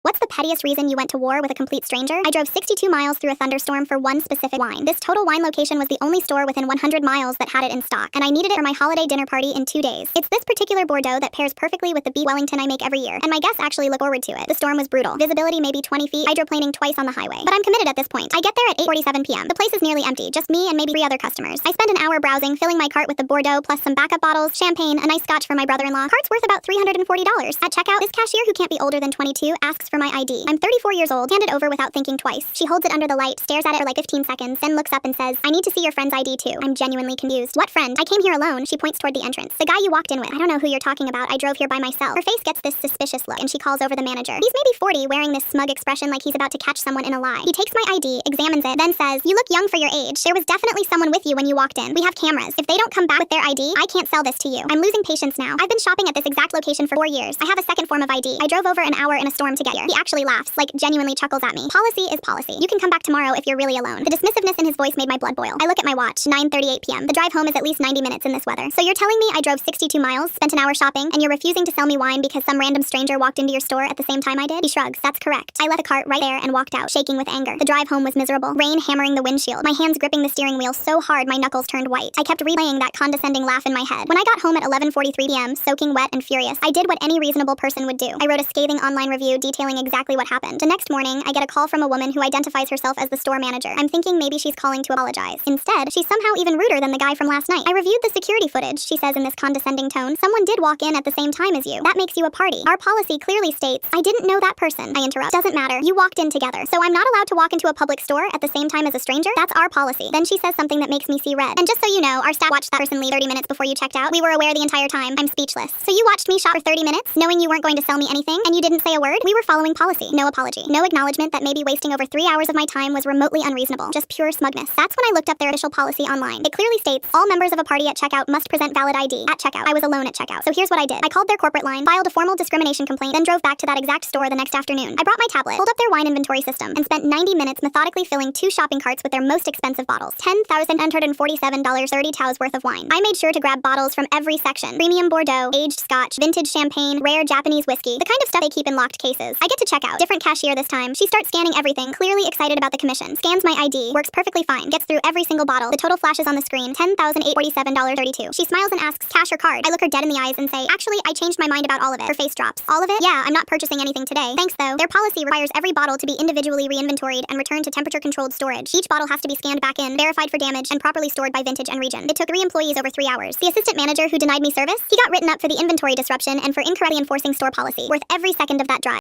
What's the pettiest reason you went to war with a complete stranger? I drove 62 miles through a thunderstorm for one specific wine. This Total Wine location was the only store within 100 miles that had it in stock, and I needed it for my holiday dinner party in 2 days. It's this particular Bordeaux that pairs perfectly with the beef Wellington I make every year, and my guests actually look forward to it. The storm was brutal. Visibility maybe 20 feet, hydroplaning twice on the highway. But I'm committed at this point. I get there at 8:47 p.m. The place is nearly empty, just me and maybe 3 other customers. I spend an hour browsing, filling my cart with the Bordeaux plus some backup bottles, champagne, a nice scotch for my brother-in-law. Cart's worth about $340. At checkout, this cashier who can't be older than 22 asks for my ID. I'm 34 years old, hand it over without thinking twice. She holds it under the light, stares at it for like 15 seconds, then looks up and says, "I need to see your friend's ID too." I'm genuinely confused. "What friend? I came here alone." She points toward the entrance. "The guy you walked in with." "I don't know who you're talking about. I drove here by myself." Her face gets this suspicious look, and she calls over the manager. He's maybe 40, wearing this smug expression like he's about to catch someone in a lie. He takes my ID, examines it, then says, "You look young for your age. There was definitely someone with you when you walked in. We have cameras. If they don't come back with their ID, I can't sell this to you." I'm losing patience now. I've been shopping at this exact location for 4 years. I have a second form of ID. I drove over an hour in a storm to get here. He actually laughs, like genuinely chuckles at me. Policy is policy. You can come back tomorrow if you're really alone. The dismissiveness in his voice made my blood boil. I look at my watch, 9:38 p.m. The drive home is at least 90 minutes in this weather. "So you're telling me I drove 62 miles, spent an hour shopping, and you're refusing to sell me wine because some random stranger walked into your store at the same time I did?" He shrugs. "That's correct." I left the cart right there and walked out, shaking with anger. The drive home was miserable. Rain hammering the windshield. My hands gripping the steering wheel so hard my knuckles turned white. I kept replaying that condescending laugh in my head. When I got home at 11:43 p.m., soaking wet and furious, I did what any reasonable person would do. I wrote a scathing online review detailing exactly what happened. The next morning, I get a call from a woman who identifies herself as the store manager. I'm thinking maybe she's calling to apologize. Instead, she's somehow even ruder than the guy from last night. "I reviewed the security footage," she says in this condescending tone. "Someone did walk in at the same time as you. That makes you a party. Our policy clearly states—" "I didn't know that person," I interrupt. "Doesn't matter. You walked in together. So I'm not allowed to walk into a public store at the same time as a stranger? That's our policy." Then she says something that makes me see red. "And just so you know, our staff watched that person leave 30 minutes before you checked out. We were aware the entire time." I'm speechless. "So you watched me shop for 30 minutes, knowing you weren't going to sell me anything, and you didn't say a word?" "We were following policy." No apology. No acknowledgement that maybe wasting over 3 hours of my time was remotely unreasonable. Just pure smugness. That's when I looked up their official policy online. It clearly states, all members of a party at checkout must present valid ID. At checkout. I was alone at checkout. So here's what I did. I called their corporate line, filed a formal discrimination complaint, then drove back to that exact store the next afternoon. I brought my tablet, pulled up their wine inventory system, and spent 90 minutes methodically filling 2 shopping carts with their most expensive bottles. $10,947 taos worth of wine. I made sure to grab bottles from every section. Premium Bordeaux, aged Scotch, vintage champagne, rare Japanese whiskey, the kind of stuff they keep in locked cases. I get to checkout. Different cashier this time. She starts scanning everything, clearly excited about the commission. Scans my ID, works perfectly fine, gets through every single bottle. The total flashes on the screen, $10,847.32. She smiles and asks, "Cash or card?" I look her dead in the eyes and say, "Actually, I changed my mind about all of it." Her face drops. "All of it?" "Yeah, I'm not purchasing anything today. Thanks though." Their policy requires every bottle to be individually re-inventoried and returned to temperature-controlled storage. Each bottle has to be scanned back in, verified for damage, and properly stored by vintage and region. It took 3 employees over 3 hours. The assistant manager who denied me service, he got written up for the inventory disruption and for incorrectly enforcing store policy. Worth every second of that drive.